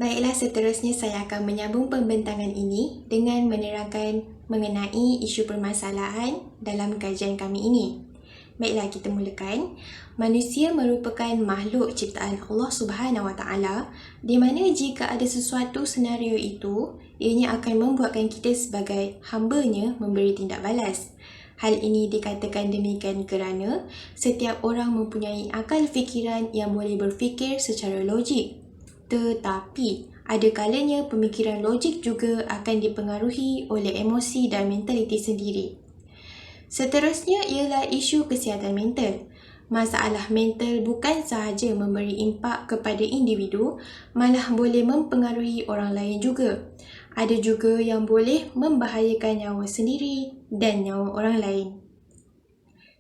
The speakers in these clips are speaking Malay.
Baiklah, seterusnya saya akan menyambung pembentangan ini dengan menerangkan mengenai isu permasalahan dalam kajian kami ini. Baiklah, kita mulakan. Manusia merupakan makhluk ciptaan Allah Subhanahu Wa Taala, di mana jika ada sesuatu senario itu, ianya akan membuatkan kita sebagai hamba-Nya memberi tindak balas. Hal ini dikatakan demikian kerana setiap orang mempunyai akal fikiran yang boleh berfikir secara logik. Tetapi, ada kalanya pemikiran logik juga akan dipengaruhi oleh emosi dan mentaliti sendiri. Seterusnya ialah isu kesihatan mental. Masalah mental bukan sahaja memberi impak kepada individu, malah boleh mempengaruhi orang lain juga. Ada juga yang boleh membahayakan nyawa sendiri dan nyawa orang lain.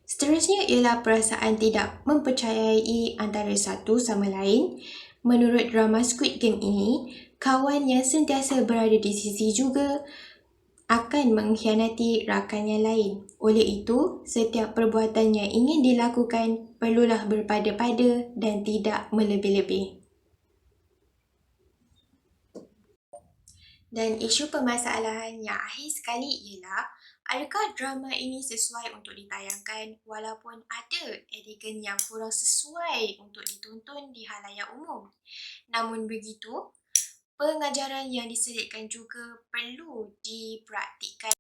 Seterusnya ialah perasaan tidak mempercayai antara satu sama lain. Menurut drama Squid Game ini, kawan yang sentiasa berada di sisi juga akan mengkhianati rakannya lain. Oleh itu, setiap perbuatan yang ingin dilakukan perlulah berpada-pada dan tidak melebih-lebih. Dan isu permasalahan yang akhir sekali ialah, adakah drama ini sesuai untuk ditayangkan walaupun ada adegan yang kurang sesuai untuk ditonton di halayak umum? Namun begitu, pengajaran yang diselitkan juga perlu dipraktikkan.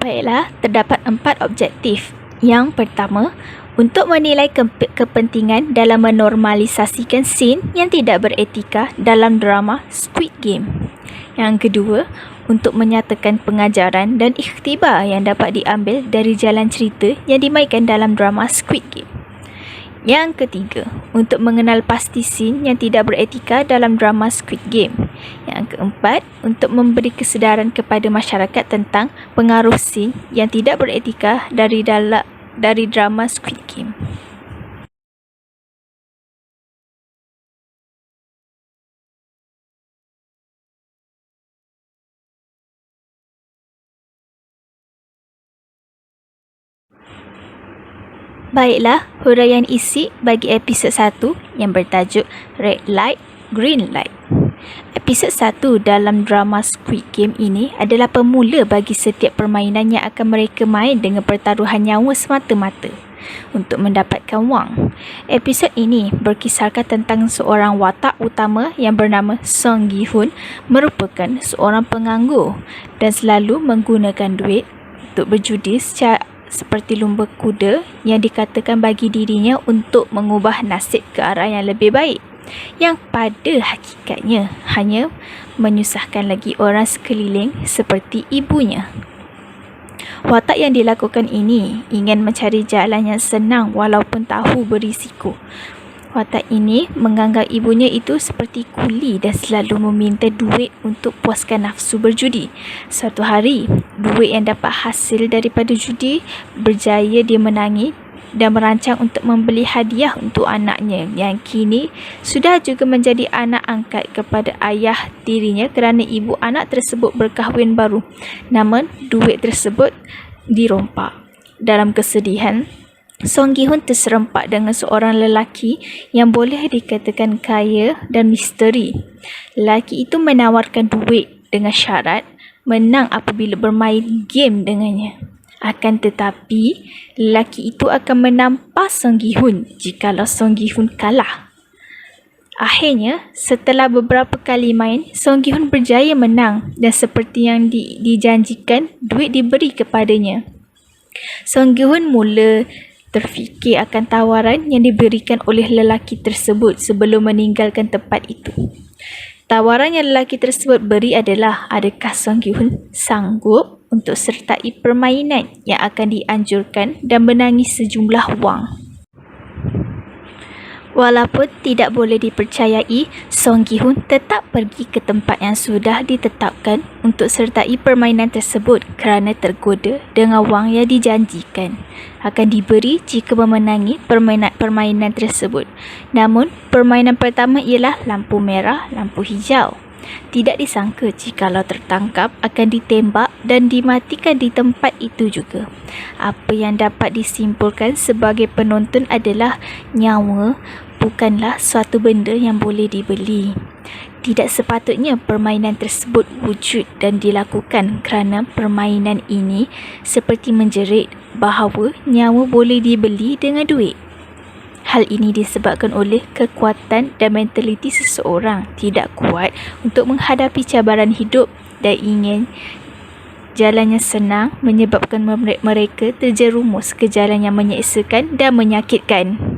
Baiklah, terdapat 4 objektif. Yang pertama, untuk menilai kepentingan dalam menormalisasikan scene yang tidak beretika dalam drama Squid Game. Yang kedua, untuk menyatakan pengajaran dan ikhtibar yang dapat diambil dari jalan cerita yang dimainkan dalam drama Squid Game. Yang ketiga, untuk mengenal pasti scene yang tidak beretika dalam drama Squid Game. Yang keempat, untuk memberi kesedaran kepada masyarakat tentang pengaruh scene yang tidak beretika dari drama Squid Game. Baiklah, huraian isi bagi episod 1 yang bertajuk Red Light, Green Light. Episod 1 dalam drama Squid Game ini adalah pemula bagi setiap permainan yang akan mereka main dengan pertaruhan nyawa semata-mata untuk mendapatkan wang. Episod ini berkisarkan tentang seorang watak utama yang bernama Song Gi-hun, merupakan seorang penganggur dan selalu menggunakan duit untuk berjudi seperti lumba kuda yang dikatakan bagi dirinya untuk mengubah nasib ke arah yang lebih baik, yang pada hakikatnya hanya menyusahkan lagi orang sekeliling seperti ibunya. Watak yang dilakukan ini ingin mencari jalan yang senang walaupun tahu berisiko. Watak ini menganggap ibunya itu seperti kuli dan selalu meminta duit untuk puaskan nafsu berjudi. Suatu hari, duit yang dapat hasil daripada judi berjaya dia menangi dan merancang untuk membeli hadiah untuk anaknya yang kini sudah juga menjadi anak angkat kepada ayah tirinya kerana ibu anak tersebut berkahwin baru. Namun, duit tersebut dirompak. Dalam kesedihan, Song Gi-hun terserempak dengan seorang lelaki yang boleh dikatakan kaya dan misteri. Lelaki itu menawarkan duit dengan syarat menang apabila bermain game dengannya. Akan tetapi, lelaki itu akan menampas Song Gi-hun jikalau Song Gi-hun kalah. Akhirnya, setelah beberapa kali main, Song Gi-hun berjaya menang dan seperti yang dijanjikan, duit diberi kepadanya. Song Gi-hun mula terfikir akan tawaran yang diberikan oleh lelaki tersebut sebelum meninggalkan tempat itu. Tawaran yang lelaki tersebut beri adalah, adakah Song Gi-hun sanggup untuk sertai permainan yang akan dianjurkan dan menangis sejumlah wang. Walaupun tidak boleh dipercayai, Song Gi-hun tetap pergi ke tempat yang sudah ditetapkan untuk sertai permainan tersebut kerana tergoda dengan wang yang dijanjikan akan diberi jika memenangi permainan tersebut. Namun, permainan pertama ialah lampu merah, lampu hijau. Tidak disangka jikalau tertangkap akan ditembak dan dimatikan di tempat itu juga. Apa yang dapat disimpulkan sebagai penonton adalah nyawa bukanlah suatu benda yang boleh dibeli. Tidak sepatutnya permainan tersebut wujud dan dilakukan kerana permainan ini seperti menjerit bahawa nyawa boleh dibeli dengan duit. Hal ini disebabkan oleh kekuatan dan mentaliti seseorang tidak kuat untuk menghadapi cabaran hidup dan ingin jalan yang senang menyebabkan mereka terjerumus ke jalan yang menyeksakan dan menyakitkan.